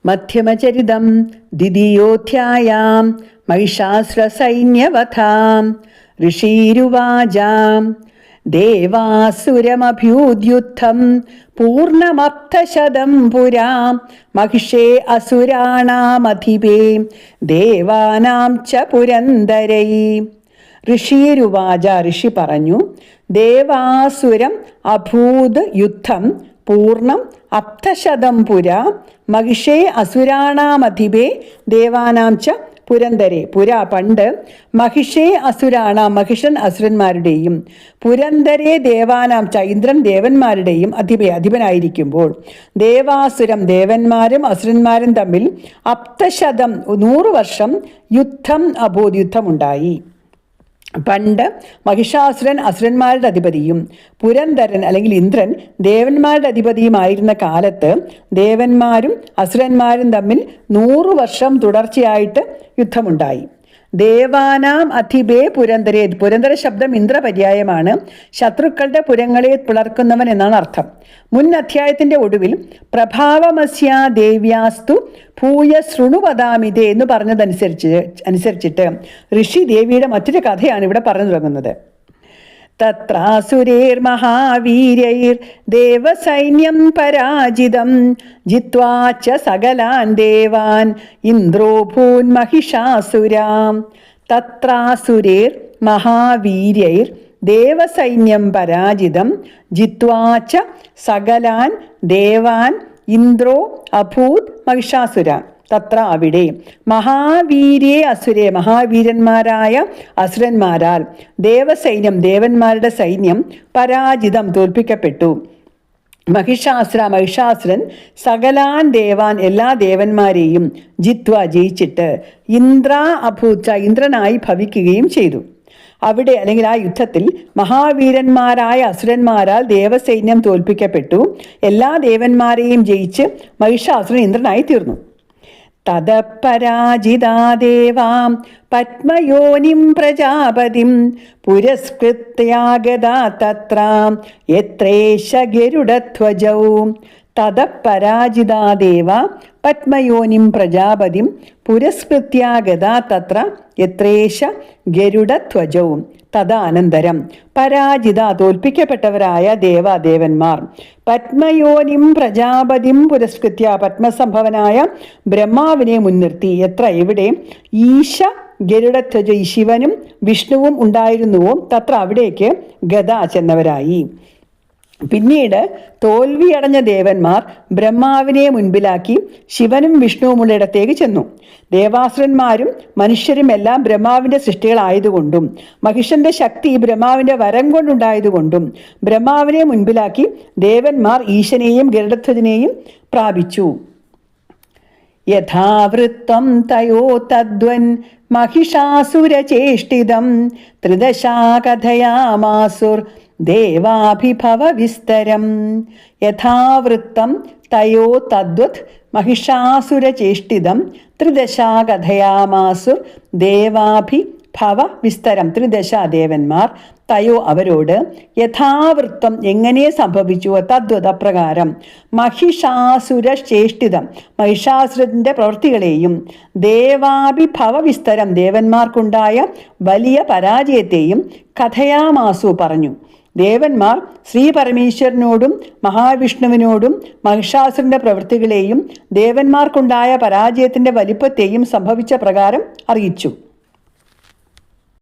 മധ്യമചരിതം ദ്വിതീയോധ്യായാം മഹിഷാസുരസൈന്യവധാം ഋഷീരുവാചാം ദേവാസുരമഭ്യൂദ്യുദ്ധം പൂർണ്ണമർത്ഥശതം പുരാം മഹിഷേ അസുരാണാമധിപേ ദേവാനാം ച പുരന്തരൈ. ഋഷീരുവാച, ഋഷി പറഞ്ഞു, ദേവാസുരം അഭൂത് യുദ്ധം പൂർണ്ണം അർത്ഥശതം പുരാ മഹിഷേ അസുരാണാമധിപേ ദേവാനാം ച പുരന്തരെ. പുരാ പണ്ട്, മഹിഷേ അസുരാണാം മഹിഷൻ അസുരന്മാരുടെയും പുരന്തരെ ദേവാനാം ച ഇന്ദ്രൻ ദേവന്മാരുടെയും അധിപനായിരിക്കുമ്പോൾ ദേവാസുരം ദേവന്മാരും അസുരന്മാരും തമ്മിൽ അപ്തശതം 100 വർഷം യുദ്ധമുണ്ടായി. പണ്ട് മഹിഷാസുരൻ അസുരന്മാരുടെ അധിപതിയും പുരന്തരൻ അല്ലെങ്കിൽ ഇന്ദ്രൻ ദേവന്മാരുടെ അധിപതിയുമായിരുന്ന കാലത്ത് ദേവന്മാരും അസുരന്മാരും തമ്മിൽ 100 വർഷം തുടർച്ചയായിട്ട് യുദ്ധമുണ്ടായി. ദേവാനാം അധിപേ പുരന്തരേ. പുരന്തര ശബ്ദം ഇന്ദ്രപര്യായമാണ്. ശത്രുക്കളുടെ പുരങ്ങളെ പിളർക്കുന്നവൻ എന്നാണ് അർത്ഥം. മുൻ അധ്യായത്തിന്റെ ഒടുവിൽ പ്രഭാവമസ്യാ ദേവ്യാസ്തു ഭൂയ ശൃണുപദാമിതേ എന്ന് പറഞ്ഞതനുസരിച്ചിട്ട് ഋഷി ദേവിയുടെ മറ്റൊരു കഥയാണ് ഇവിടെ പറഞ്ഞു തുടങ്ങുന്നത്. തത്രാസുരൈർമഹാവീര്യൈർ ദേവസൈന്യം പരാജിതം ജിത്വാ ച സകലാൻ ദേവാൻ ഇന്ദ്രോ ഭൂൻ മഹിഷാസുരാം. തത്രാസുരൈർ മഹാവീര്യൈർ ദേവസൈന്യം പരാജിതം ജിത്വാ ച സകലാൻ ദേവാൻ ഇന്ദ്രോ അഭൂത് മഹിഷാസുരാം. തത്ര അവിടെ മഹാവീര്യേ അസുരേ മഹാവീരന്മാരായ അസുരന്മാരാൽ ദേവസൈന്യം ദേവന്മാരുടെ സൈന്യം പരാജിതം തോൽപ്പിക്കപ്പെട്ടു. മഹിഷാസുരൻ സകലാൻ ദേവാൻ എല്ലാ ദേവന്മാരെയും ജിത്വ ജയിച്ചിട്ട് ഇന്ദ്രാ അഭൂച്ച ഇന്ദ്രനായി ഭവിക്കുകയും ചെയ്തു. അവിടെ അല്ലെങ്കിൽ ആ യുദ്ധത്തിൽ മഹാവീരന്മാരായ അസുരന്മാരാൽ ദേവസൈന്യം തോൽപ്പിക്കപ്പെട്ടു. എല്ലാ ദേവന്മാരെയും ജയിച്ച് മഹിഷാസുരൻ ഇന്ദ്രനായി തീർന്നു. തദപരാജിതാ ദേവാം പത്മയോനിം പ്രജാപതിം പുരസ്കൃത്യാഗതാ തത്ര യത്രേഷ ഗരുഡധ്വജൗ. തദപരാജിതാ ദേവ പത്മയോനിം പ്രജാപതിം പുരസ്കൃത്യാഗതാ തത്ര യത്രേഷ ഗരുഡധ്വജൗ. തദാനന്തരം പരാജിത തോൽപ്പിക്കപ്പെട്ടവരായ ദേവന്മാർ പത്മയോനിം പ്രജാപതിം പുരസ്കൃത്യ പത്മസംഭവനായ ബ്രഹ്മാവിനെ മുൻനിർത്തി എവിടെ ഈശ ഗരുഡധ്വജ ശിവനും വിഷ്ണുവും ഉണ്ടായിരുന്നുവോ തത്ര അവിടേക്ക് ഗദ ചെന്നവരായി. പിന്നീട് തോൽവിയടഞ്ഞ ദേവന്മാർ ബ്രഹ്മാവിനെ മുൻപിലാക്കി ശിവനും വിഷ്ണുവുമുള്ള ഇടത്തേക്ക് ചെന്നു. ദേവാസുരന്മാരും മനുഷ്യരും എല്ലാം ബ്രഹ്മാവിൻ്റെ സൃഷ്ടികളായതുകൊണ്ടും മഹിഷന്റെ ശക്തി ബ്രഹ്മാവിൻ്റെ വരം കൊണ്ടുണ്ടായതുകൊണ്ടും ബ്രഹ്മാവിനെ മുൻപിലാക്കി ദേവന്മാർ ഈശനെയും ഗരുഡധ്വജനെയും പ്രാപിച്ചു. യഥാവൃത്തം തയോ തദ്വൻ മഹിഷാസുരചേഷ്ടിതം ത്രിദശാ കഥയാമാസുർ ദേവാഭിഭവ വിസ്തരം. യഥാവൃത്തം തയോ തദ്വത് മഹിഷാസുരചേഷ്ടിതം ത്രിദശാ കഥയാമാസുർ ദേവാഭിഭവ വിസ്തരം. 3 ദേവന്മാർ തയോ അവരോട് യഥാവൃത്തം എങ്ങനെ സംഭവിച്ചു തദ്വത് അപ്രകാരം മഹിഷാസുരചേഷ്ടിതം മഹിഷാസുരന്റെ പ്രവൃത്തികളെയും ദേവാഭിഭവ വിസ്തരം ദേവന്മാർക്കുണ്ടായ വലിയ പരാജയത്തെയും കഥയാമാസു പറഞ്ഞു. ദേവന്മാർ ശ്രീ പരമേശ്വരനോടും മഹാവിഷ്ണുവിനോടും മഹിഷാസുരന്റെ പ്രവൃത്തികളെയും ദേവന്മാർക്കുണ്ടായ പരാജയത്തിന്റെ വലിപ്പത്തെയും സംഭവിച്ച പ്രകാരം അറിയിച്ചു.